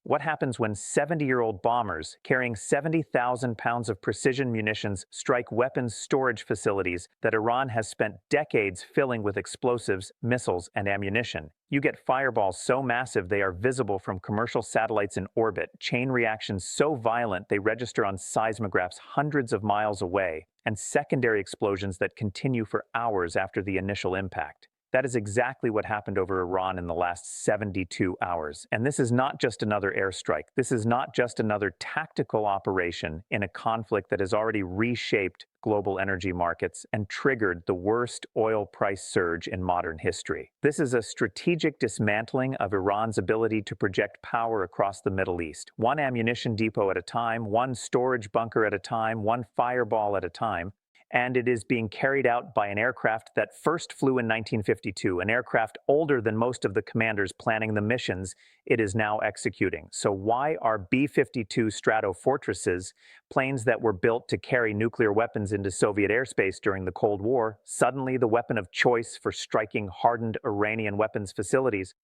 What happens when 70-year-old bombers carrying 70,000 pounds of precision munitions strike weapons storage facilities that Iran has spent decades filling with explosives, missiles, and ammunition? You get fireballs so massive they are visible from commercial satellites in orbit, chain reactions so violent they register on seismographs hundreds of miles away, and secondary explosions that continue for hours after the initial impact. That is exactly what happened over Iran in the last 72 hours. And this is not just another airstrike. This is not just another tactical operation in a conflict that has already reshaped global energy markets and triggered the worst oil price surge in modern history. This is a strategic dismantling of Iran's ability to project power across the Middle East, one ammunition depot at a time, one storage bunker at a time, one fireball at a time. And it is being carried out by an aircraft that first flew in 1952, an aircraft older than most of the commanders planning the missions it is now executing. So why are B-52 Stratofortresses, planes that were built to carry nuclear weapons into Soviet airspace during the Cold War, suddenly the weapon of choice for striking hardened Iranian weapons facilities?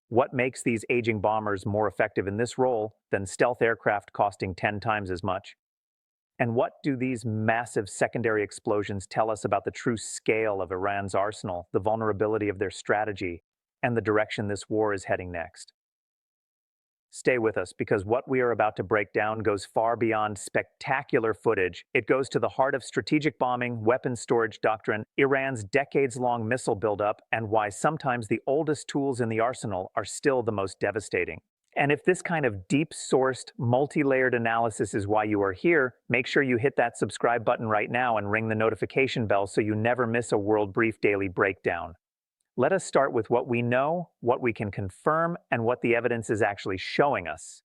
What makes these aging bombers more effective in this role than stealth aircraft costing 10 times as much? And what do these massive secondary explosions tell us about the true scale of Iran's arsenal, the vulnerability of their strategy, and the direction this war is heading next? Stay with us, because what we are about to break down goes far beyond spectacular footage. It goes to the heart of strategic bombing, weapons storage doctrine, Iran's decades-long missile buildup, and why sometimes the oldest tools in the arsenal are still the most devastating. And if this kind of deep-sourced, multi-layered analysis is why you are here, make sure you hit that subscribe button right now and ring the notification bell so you never miss a World Brief Daily Breakdown. Let us start with what we know, what we can confirm, and what the evidence is actually showing us.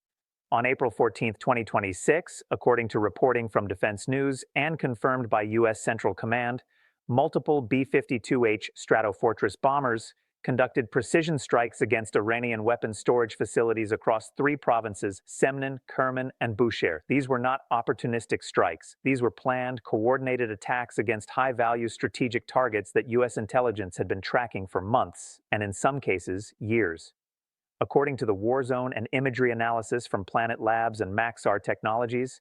On April 14, 2026, according to reporting from Defense News and confirmed by U.S. Central Command, multiple B-52H Stratofortress bombers conducted precision strikes against Iranian weapons storage facilities across three provinces: Semnan, Kerman, and Bushehr. These were not opportunistic strikes. These were planned, coordinated attacks against high-value strategic targets that U.S. intelligence had been tracking for months, and in some cases, years. According to the War Zone and imagery analysis from Planet Labs and Maxar Technologies,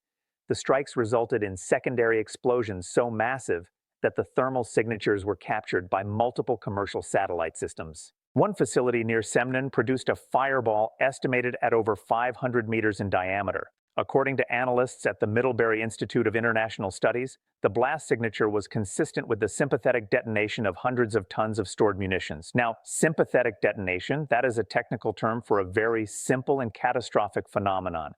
the strikes resulted in secondary explosions so massive that the thermal signatures were captured by multiple commercial satellite systems. One facility near Semnan produced a fireball estimated at over 500 meters in diameter. According to analysts at the Middlebury Institute of International Studies, the blast signature was consistent with the sympathetic detonation of hundreds of tons of stored munitions. Now, sympathetic detonation, that is a technical term for a very simple and catastrophic phenomenon.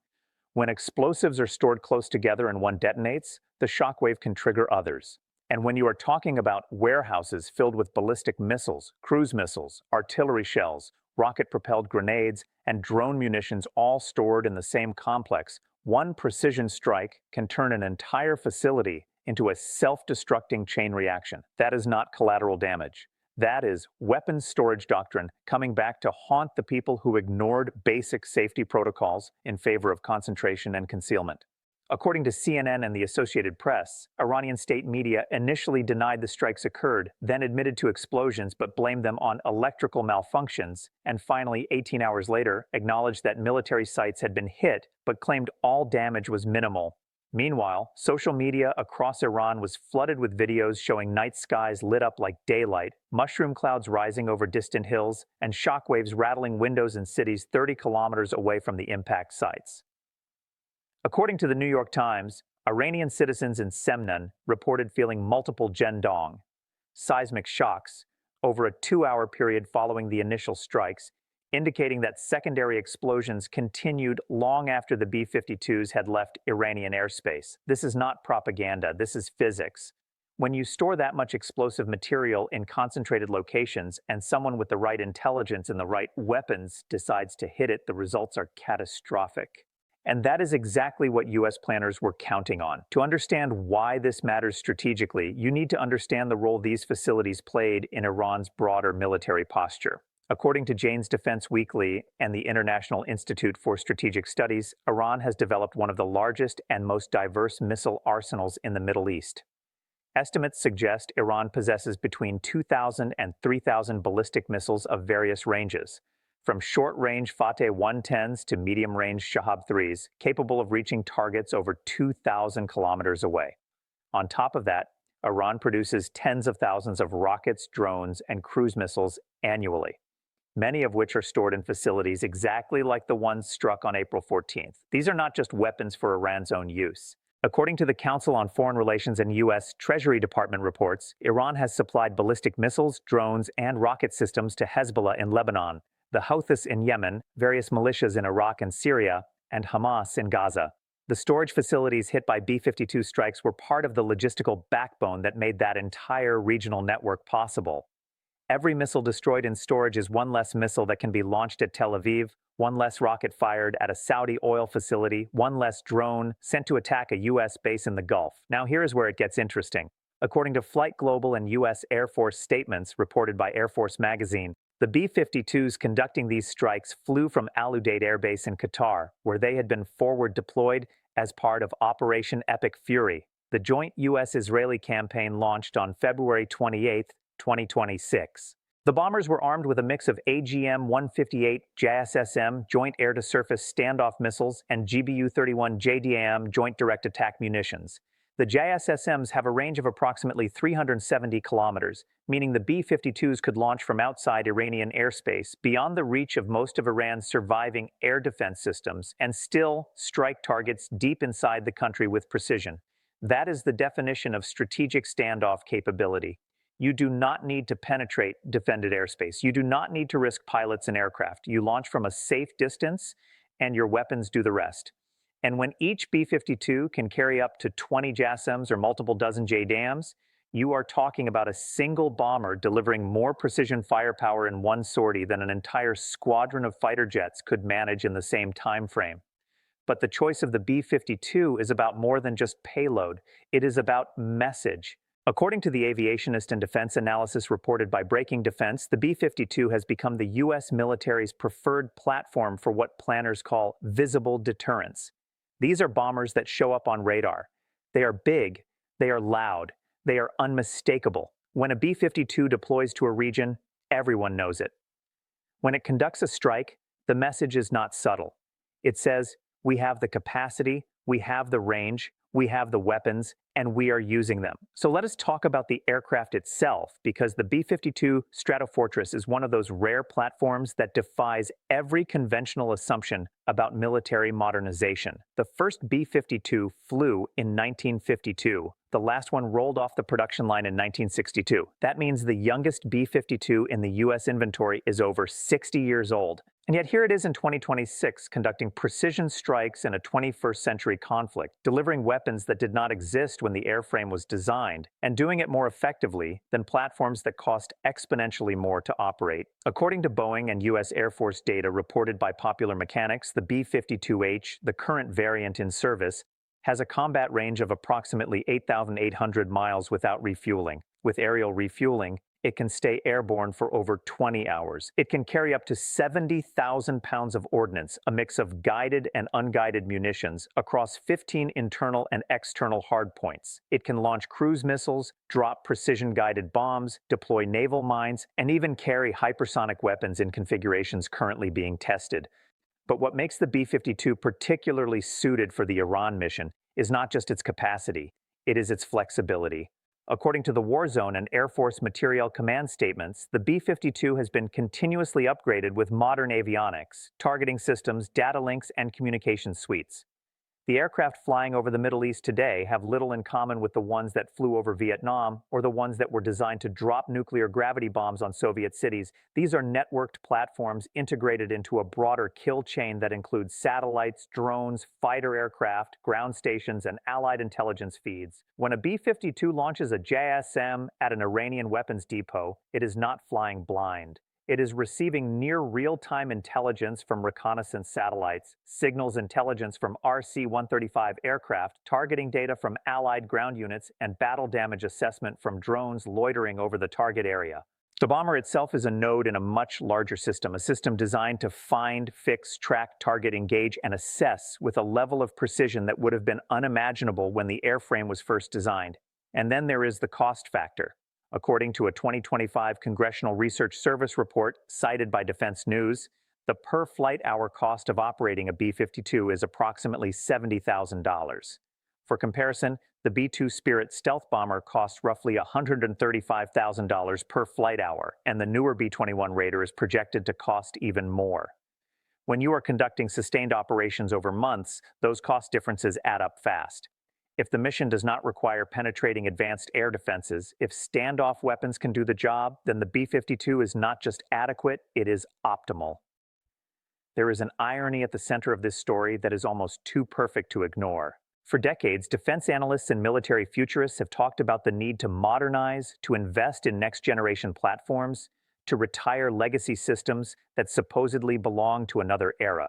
When explosives are stored close together and one detonates, the shockwave can trigger others. And when you are talking about warehouses filled with ballistic missiles, cruise missiles, artillery shells, rocket-propelled grenades, and drone munitions all stored in the same complex, one precision strike can turn an entire facility into a self-destructing chain reaction. That is not collateral damage. That is weapons storage doctrine coming back to haunt the people who ignored basic safety protocols in favor of concentration and concealment. According to CNN and the Associated Press, Iranian state media initially denied the strikes occurred, then admitted to explosions but blamed them on electrical malfunctions, and finally, 18 hours later, acknowledged that military sites had been hit but claimed all damage was minimal. Meanwhile, social media across Iran was flooded with videos showing night skies lit up like daylight, mushroom clouds rising over distant hills, and shockwaves rattling windows in cities 30 kilometers away from the impact sites. According to the New York Times, Iranian citizens in Semnan reported feeling multiple gendong, seismic shocks, over a 2-hour period following the initial strikes, indicating that secondary explosions continued long after the B-52s had left Iranian airspace. This is not propaganda, this is physics. When you store that much explosive material in concentrated locations and someone with the right intelligence and the right weapons decides to hit it, the results are catastrophic. And that is exactly what U.S. planners were counting on. To understand why this matters strategically, you need to understand the role these facilities played in Iran's broader military posture. According to Jane's Defense Weekly and the International Institute for Strategic Studies, Iran has developed one of the largest and most diverse missile arsenals in the Middle East. Estimates suggest Iran possesses between 2,000 and 3,000 ballistic missiles of various ranges, from short-range Fateh 110s to medium-range Shahab 3s, capable of reaching targets over 2,000 kilometers away. On top of that, Iran produces tens of thousands of rockets, drones, and cruise missiles annually, many of which are stored in facilities exactly like the ones struck on April 14th. These are not just weapons for Iran's own use. According to the Council on Foreign Relations and U.S. Treasury Department reports, Iran has supplied ballistic missiles, drones, and rocket systems to Hezbollah in Lebanon, the Houthis in Yemen, various militias in Iraq and Syria, and Hamas in Gaza. The storage facilities hit by B-52 strikes were part of the logistical backbone that made that entire regional network possible. Every missile destroyed in storage is one less missile that can be launched at Tel Aviv, one less rocket fired at a Saudi oil facility, one less drone sent to attack a U.S. base in the Gulf. Now here is where it gets interesting. According to Flight Global and U.S. Air Force statements reported by Air Force magazine, the B-52s conducting these strikes flew from Al Udeid Air Base in Qatar, where they had been forward deployed as part of Operation Epic Fury, the joint U.S.-Israeli campaign launched on February 28, 2026. The bombers were armed with a mix of AGM-158 JSSM Joint Air-to-Surface Standoff Missiles and GBU-31 JDAM Joint Direct Attack Munitions. The JSSMs have a range of approximately 370 kilometers, meaning the B-52s could launch from outside Iranian airspace, beyond the reach of most of Iran's surviving air defense systems, and still strike targets deep inside the country with precision. That is the definition of strategic standoff capability. You do not need to penetrate defended airspace. You do not need to risk pilots and aircraft. You launch from a safe distance, and your weapons do the rest. And when each B-52 can carry up to 20 JASSMs or multiple dozen JDAMs, you are talking about a single bomber delivering more precision firepower in one sortie than an entire squadron of fighter jets could manage in the same time frame. But the choice of the B-52 is about more than just payload. It is about message. According to the Aviationist and Defense Analysis reported by Breaking Defense, the B-52 has become the U.S. military's preferred platform for what planners call visible deterrence. These are bombers that show up on radar. They are big, they are loud, they are unmistakable. When a B-52 deploys to a region, everyone knows it. When it conducts a strike, the message is not subtle. It says, we have the capacity, we have the range, we have the weapons, and we are using them. So let us talk about the aircraft itself, because the B-52 Stratofortress is one of those rare platforms that defies every conventional assumption about military modernization. The first B-52 flew in 1952. The last one rolled off the production line in 1962. That means the youngest B-52 in the U.S. inventory is over 60 years old. And yet here it is in 2026, conducting precision strikes in a 21st century conflict, delivering weapons that did not exist when the airframe was designed, and doing it more effectively than platforms that cost exponentially more to operate. According to Boeing and U.S. Air Force data reported by Popular Mechanics, the B-52H, the current variant in service, has a combat range of approximately 8,800 miles without refueling. With aerial refueling, it can stay airborne for over 20 hours. It can carry up to 70,000 pounds of ordnance, a mix of guided and unguided munitions, across 15 internal and external hardpoints. It can launch cruise missiles, drop precision-guided bombs, deploy naval mines, and even carry hypersonic weapons in configurations currently being tested. But what makes the B-52 particularly suited for the Iran mission is not just its capacity, it is its flexibility. According to the War Zone and Air Force Materiel Command statements, the B-52 has been continuously upgraded with modern avionics, targeting systems, data links, and communication suites. The aircraft flying over the Middle East today have little in common with the ones that flew over Vietnam or the ones that were designed to drop nuclear gravity bombs on Soviet cities. These are networked platforms integrated into a broader kill chain that includes satellites, drones, fighter aircraft, ground stations, and allied intelligence feeds. When a B-52 launches a JSM at an Iranian weapons depot, it is not flying blind. It is receiving near real-time intelligence from reconnaissance satellites, signals intelligence from RC-135 aircraft, targeting data from Allied ground units, and battle damage assessment from drones loitering over the target area. The bomber itself is a node in a much larger system, a system designed to find, fix, track, target, engage, and assess with a level of precision that would have been unimaginable when the airframe was first designed. And then there is the cost factor. According to a 2025 Congressional Research Service report cited by Defense News, The per-flight hour cost of operating a B-52 is approximately $70,000. For comparison, the B-2 Spirit stealth bomber costs roughly $135,000 per flight hour, and the newer B-21 Raider is projected to cost even more. When you are conducting sustained operations over months, those cost differences add up fast. If the mission does not require penetrating advanced air defenses, if standoff weapons can do the job, then the B-52 is not just adequate, it is optimal. There is an irony at the center of this story that is almost too perfect to ignore. For decades, defense analysts and military futurists have talked about the need to modernize, to invest in next-generation platforms, to retire legacy systems that supposedly belong to another era.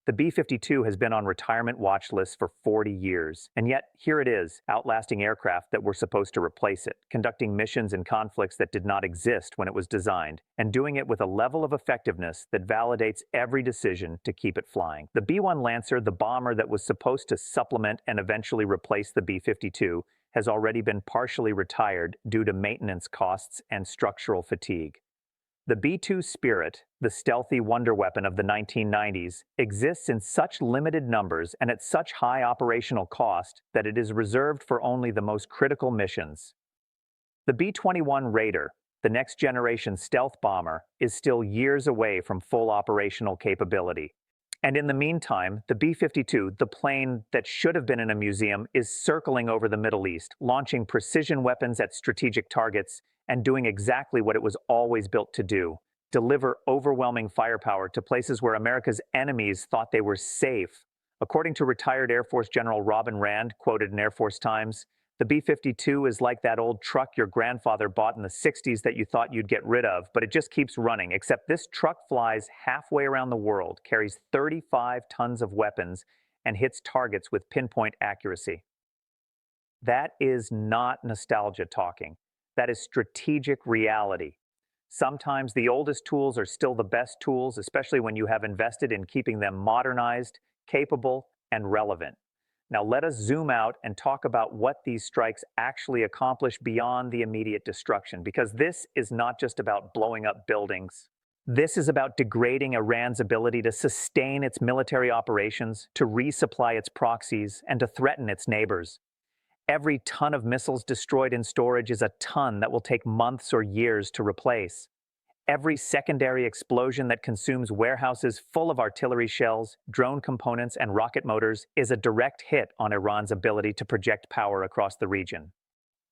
The B-52 has been on retirement watch lists for 40 years, and yet here it is, outlasting aircraft that were supposed to replace it, conducting missions and conflicts that did not exist when it was designed, and doing it with a level of effectiveness that validates every decision to keep it flying. The B-1 Lancer, the bomber that was supposed to supplement and eventually replace the B-52, has already been partially retired due to maintenance costs and structural fatigue. The B-2 Spirit, the stealthy wonder weapon of the 1990s, exists in such limited numbers and at such high operational cost that it is reserved for only the most critical missions. The B-21 Raider, the next-generation stealth bomber, is still years away from full operational capability. And in the meantime, the B-52, the plane that should have been in a museum, is circling over the Middle East, launching precision weapons at strategic targets and doing exactly what it was always built to do: deliver overwhelming firepower to places where America's enemies thought they were safe. According to retired Air Force General Robin Rand, quoted in Air Force Times, the B-52 is like that old truck your grandfather bought in the 60s that you thought you'd get rid of, but it just keeps running, except this truck flies halfway around the world, carries 35 tons of weapons, and hits targets with pinpoint accuracy. That is not nostalgia talking. That is strategic reality. Sometimes the oldest tools are still the best tools, especially when you have invested in keeping them modernized, capable, and relevant. Now let us zoom out and talk about what these strikes actually accomplish beyond the immediate destruction, because this is not just about blowing up buildings. This is about degrading Iran's ability to sustain its military operations, to resupply its proxies, and to threaten its neighbors. Every ton of missiles destroyed in storage is a ton that will take months or years to replace. Every secondary explosion that consumes warehouses full of artillery shells, drone components, and rocket motors is a direct hit on Iran's ability to project power across the region.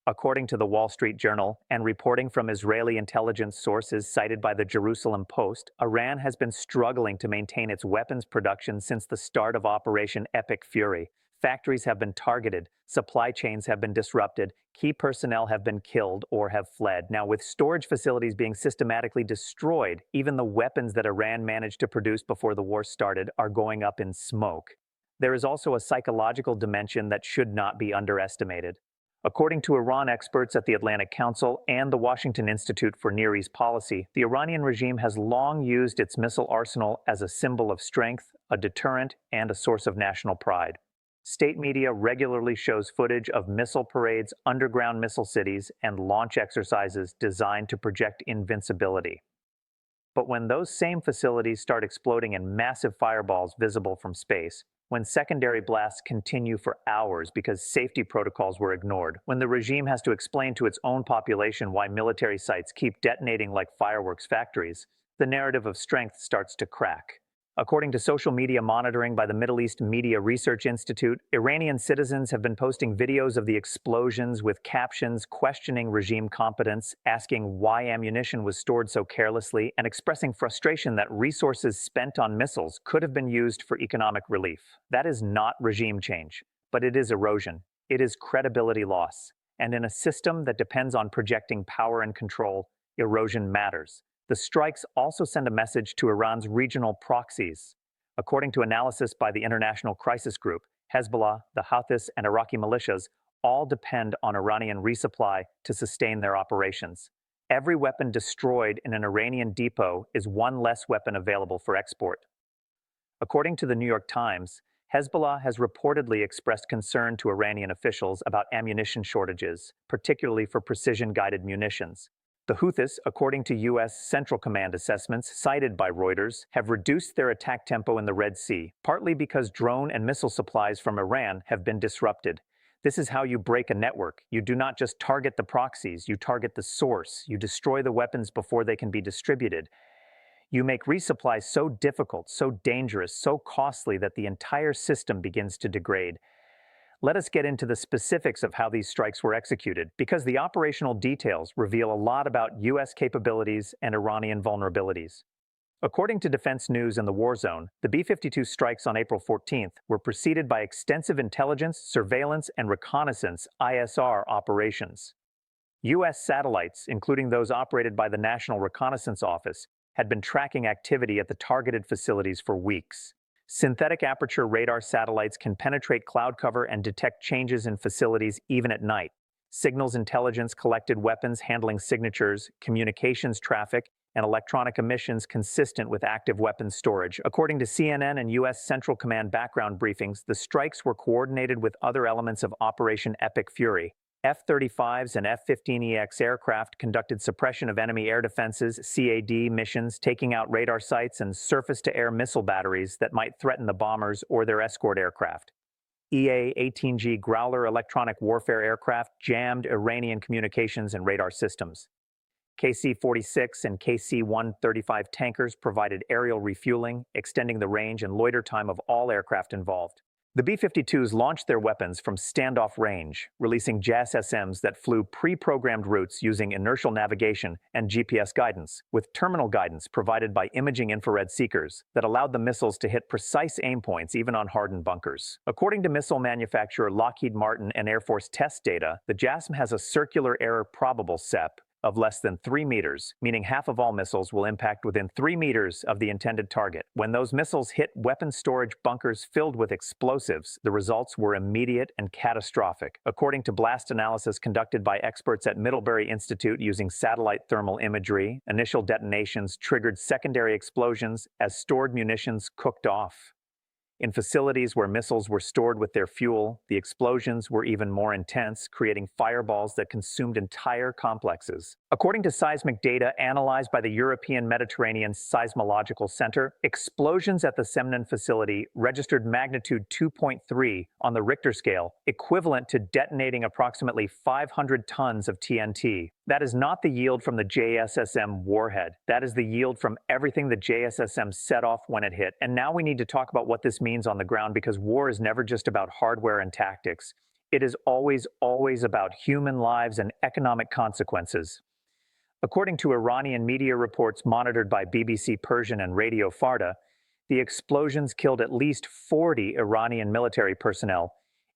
According to the Wall Street Journal and reporting from Israeli intelligence sources cited by the Jerusalem Post, Iran has been struggling to maintain its weapons production since the start of Operation Epic Fury. Factories have been targeted, supply chains have been disrupted, key personnel have been killed or have fled. Now, with storage facilities being systematically destroyed, even the weapons that Iran managed to produce before the war started are going up in smoke. There is also a psychological dimension that should not be underestimated. According to Iran experts at the Atlantic Council and the Washington Institute for Near East Policy, the Iranian regime has long used its missile arsenal as a symbol of strength, a deterrent, and a source of national pride. State media regularly shows footage of missile parades, underground missile cities, and launch exercises designed to project invincibility. But when those same facilities start exploding in massive fireballs visible from space, when secondary blasts continue for hours because safety protocols were ignored, when the regime has to explain to its own population why military sites keep detonating like fireworks factories, the narrative of strength starts to crack. According to social media monitoring by the Middle East Media Research Institute, Iranian citizens have been posting videos of the explosions with captions questioning regime competence, asking why ammunition was stored so carelessly, and expressing frustration that resources spent on missiles could have been used for economic relief. That is not regime change, but it is erosion. It is credibility loss. And in a system that depends on projecting power and control, erosion matters. The strikes also send a message to Iran's regional proxies. According to analysis by the International Crisis Group, Hezbollah, the Houthis, and Iraqi militias all depend on Iranian resupply to sustain their operations. Every weapon destroyed in an Iranian depot is one less weapon available for export. According to the New York Times, Hezbollah has reportedly expressed concern to Iranian officials about ammunition shortages, particularly for precision-guided munitions. The Houthis, according to U.S. Central Command assessments cited by Reuters, have reduced their attack tempo in the Red Sea, partly because drone and missile supplies from Iran have been disrupted. This is how you break a network. You do not just target the proxies, you target the source. You destroy the weapons before they can be distributed. You make resupply so difficult, so dangerous, so costly that the entire system begins to degrade. Let us get into the specifics of how these strikes were executed, because the operational details reveal a lot about U.S. capabilities and Iranian vulnerabilities. According to Defense News in the War Zone, the B-52 strikes on April 14th were preceded by extensive intelligence, surveillance, and reconnaissance (ISR) operations. U.S. satellites, including those operated by the National Reconnaissance Office, had been tracking activity at the targeted facilities for weeks. Synthetic aperture radar satellites can penetrate cloud cover and detect changes in facilities even at night. Signals intelligence collected weapons handling signatures, communications traffic, and electronic emissions consistent with active weapons storage. According to CNN and U.S. Central Command background briefings, the strikes were coordinated with other elements of Operation Epic Fury. F-35s and F-15EX aircraft conducted suppression of enemy air defenses, CAD missions, taking out radar sites and surface-to-air missile batteries that might threaten the bombers or their escort aircraft. EA-18G Growler electronic warfare aircraft jammed Iranian communications and radar systems. KC-46 and KC-135 tankers provided aerial refueling, extending the range and loiter time of all aircraft involved. The B-52s launched their weapons from standoff range, releasing JASSMs that flew pre-programmed routes using inertial navigation and GPS guidance, with terminal guidance provided by imaging infrared seekers that allowed the missiles to hit precise aim points even on hardened bunkers. According to missile manufacturer Lockheed Martin and Air Force test data, the JASSM has a circular error probable CEP of less than 3 meters, meaning half of all missiles will impact within 3 meters of the intended target. When those missiles hit weapon storage bunkers filled with explosives, the results were immediate and catastrophic. According to blast analysis conducted by experts at Middlebury Institute using satellite thermal imagery, initial detonations triggered secondary explosions as stored munitions cooked off. In facilities where missiles were stored with their fuel, the explosions were even more intense, creating fireballs that consumed entire complexes. According to seismic data analyzed by the European Mediterranean Seismological Center, explosions at the Semnan facility registered magnitude 2.3 on the Richter scale, equivalent to detonating approximately 500 tons of TNT. That is not the yield from the JSSM warhead. That is the yield from everything the JSSM set off when it hit. And now we need to talk about what this means on the ground, because war is never just about hardware and tactics. It is always about human lives and economic consequences. According to Iranian media reports monitored by BBC Persian and Radio Farda, the explosions killed at least 40 Iranian military personnel,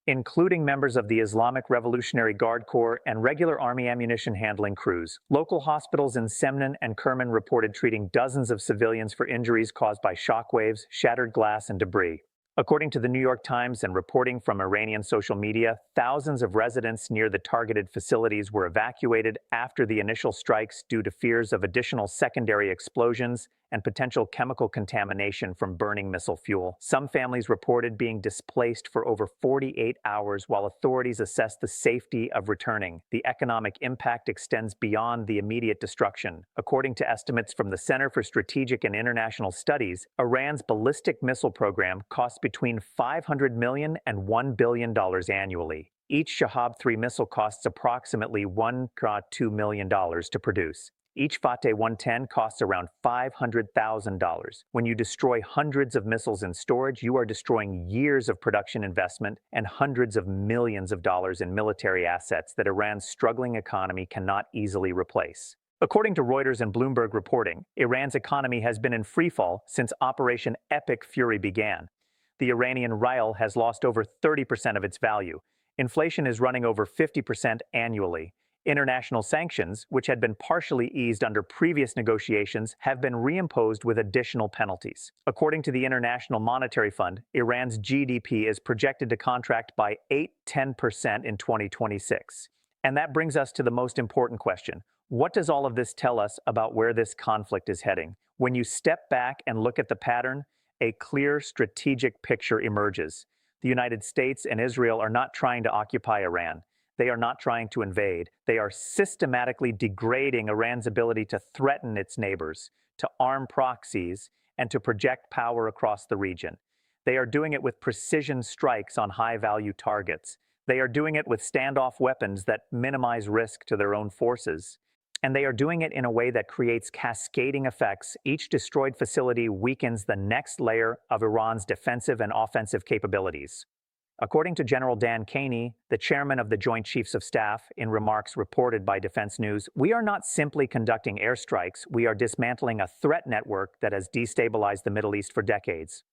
including members of the Islamic Revolutionary Guard Corps and regular army ammunition handling crews. Local hospitals in Semnan and Kerman reported treating dozens of civilians for injuries caused by shockwaves, shattered glass, and debris. According to the New York Times and reporting from Iranian social media, thousands of residents near the targeted facilities were evacuated after the initial strikes due to fears of additional secondary explosions and potential chemical contamination from burning missile fuel. Some families reported being displaced for over 48 hours while authorities assessed the safety of returning. The economic impact extends beyond the immediate destruction. According to estimates from the Center for Strategic and International Studies, Iran's ballistic missile program costs between $500 million and $1 billion annually. Each Shahab-3 missile costs approximately $1.2 million to produce. Each Fateh 110 costs around $500,000. When you destroy hundreds of missiles in storage, you are destroying years of production investment and hundreds of millions of dollars in military assets that Iran's struggling economy cannot easily replace. According to Reuters and Bloomberg reporting, Iran's economy has been in freefall since Operation Epic Fury began. The Iranian rial has lost over 30% of its value. Inflation is running over 50% annually. International sanctions, which had been partially eased under previous negotiations, have been reimposed with additional penalties. According to the International Monetary Fund, Iran's GDP is projected to contract by 8–10% in 2026. And that brings us to the most important question. What does all of this tell us about where this conflict is heading? When you step back and look at the pattern, a clear strategic picture emerges. The United States and Israel are not trying to occupy Iran. They are not trying to invade. They are systematically degrading Iran's ability to threaten its neighbors, to arm proxies, and to project power across the region. They are doing it with precision strikes on high-value targets. They are doing it with standoff weapons that minimize risk to their own forces. And they are doing it in a way that creates cascading effects. Each destroyed facility weakens the next layer of Iran's defensive and offensive capabilities. According to General Dan Caney, the chairman of the Joint Chiefs of Staff, in remarks reported by Defense News, we are not simply conducting airstrikes, we are dismantling a threat network that has destabilized the Middle East for decades.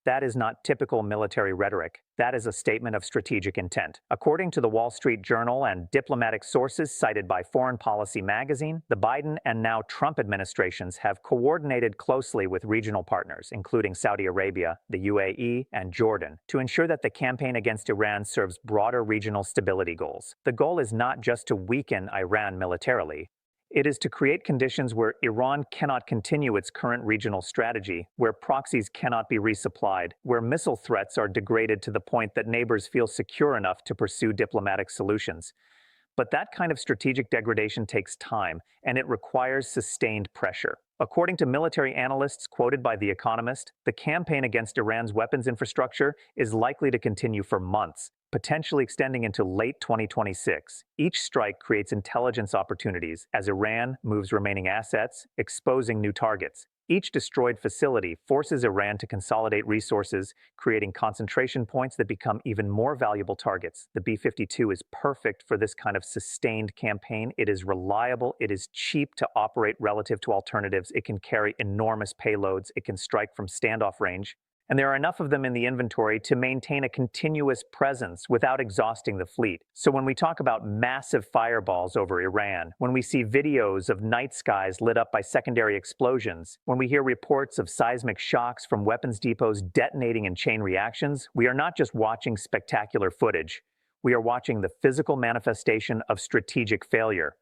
That is not typical military rhetoric. That is a statement of strategic intent. According to the Wall Street Journal and diplomatic sources cited by Foreign Policy magazine, the Biden and now Trump administrations have coordinated closely with regional partners, including Saudi Arabia, the UAE, and Jordan, to ensure that the campaign against Iran serves broader regional stability goals. The goal is not just to weaken Iran militarily. It is to create conditions where Iran cannot continue its current regional strategy, where proxies cannot be resupplied, where missile threats are degraded to the point that neighbors feel secure enough to pursue diplomatic solutions. But that kind of strategic degradation takes time, and it requires sustained pressure. According to military analysts quoted by The Economist, the campaign against Iran's weapons infrastructure is likely to continue for months, potentially extending into late 2026. Each strike creates intelligence opportunities as Iran moves remaining assets, exposing new targets. Each destroyed facility forces Iran to consolidate resources, creating concentration points that become even more valuable targets. The B-52 is perfect for this kind of sustained campaign. It is reliable, it is cheap to operate relative to alternatives, it can carry enormous payloads, it can strike from standoff range, and there are enough of them in the inventory to maintain a continuous presence without exhausting the fleet. So when we talk about massive fireballs over Iran, when we see videos of night skies lit up by secondary explosions, when we hear reports of seismic shocks from weapons depots detonating in chain reactions, we are not just watching spectacular footage. We are watching the physical manifestation of strategic failure.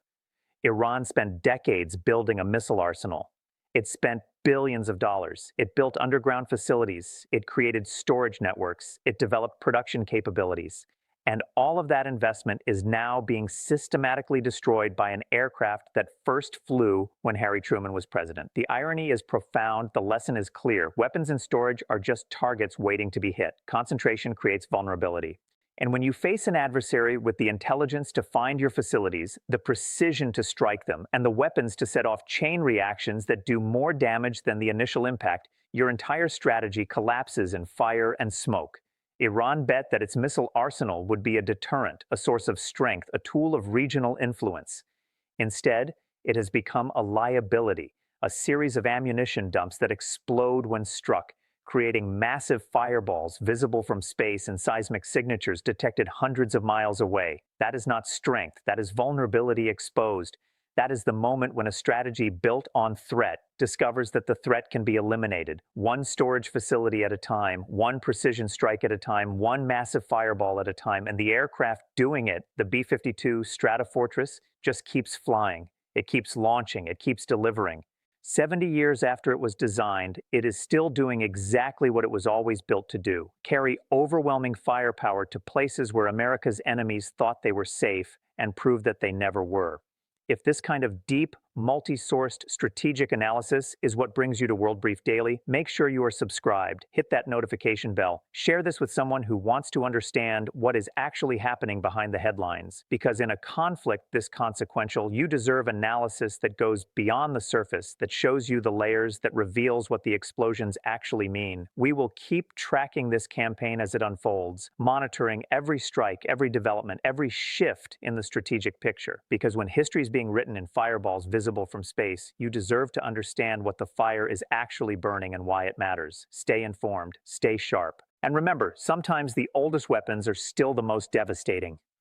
Iran spent decades building a missile arsenal. It spent billions of dollars. It built underground facilities. It created storage networks. It developed production capabilities. And all of that investment is now being systematically destroyed by an aircraft that first flew when Harry Truman was president. The irony is profound. The lesson is clear. Weapons in storage are just targets waiting to be hit. Concentration creates vulnerability. And when you face an adversary with the intelligence to find your facilities, the precision to strike them, and the weapons to set off chain reactions that do more damage than the initial impact, your entire strategy collapses in fire and smoke. Iran bet that its missile arsenal would be a deterrent, a source of strength, a tool of regional influence. Instead, it has become a liability, a series of ammunition dumps that explode when struck, creating massive fireballs visible from space and seismic signatures detected hundreds of miles away. That is not strength, that is vulnerability exposed. That is the moment when a strategy built on threat discovers that the threat can be eliminated, one storage facility at a time, one precision strike at a time, one massive fireball at a time, and the aircraft doing it, the B-52 Stratofortress, just keeps flying. It keeps launching, it keeps delivering. 70 years after it was designed, it is still doing exactly what it was always built to do: carry overwhelming firepower to places where America's enemies thought they were safe and prove that they never were. If this kind of deep, multi-sourced strategic analysis is what brings you to World Brief Daily, make sure you are subscribed, hit that notification bell, share this with someone who wants to understand what is actually happening behind the headlines. Because in a conflict this consequential, you deserve analysis that goes beyond the surface, that shows you the layers, that reveals what the explosions actually mean. We will keep tracking this campaign as it unfolds, monitoring every strike, every development, every shift in the strategic picture. Because when history is being written in fireballs visible from space, you deserve to understand what the fire is actually burning and why it matters. Stay informed, stay sharp. And remember, sometimes the oldest weapons are still the most devastating.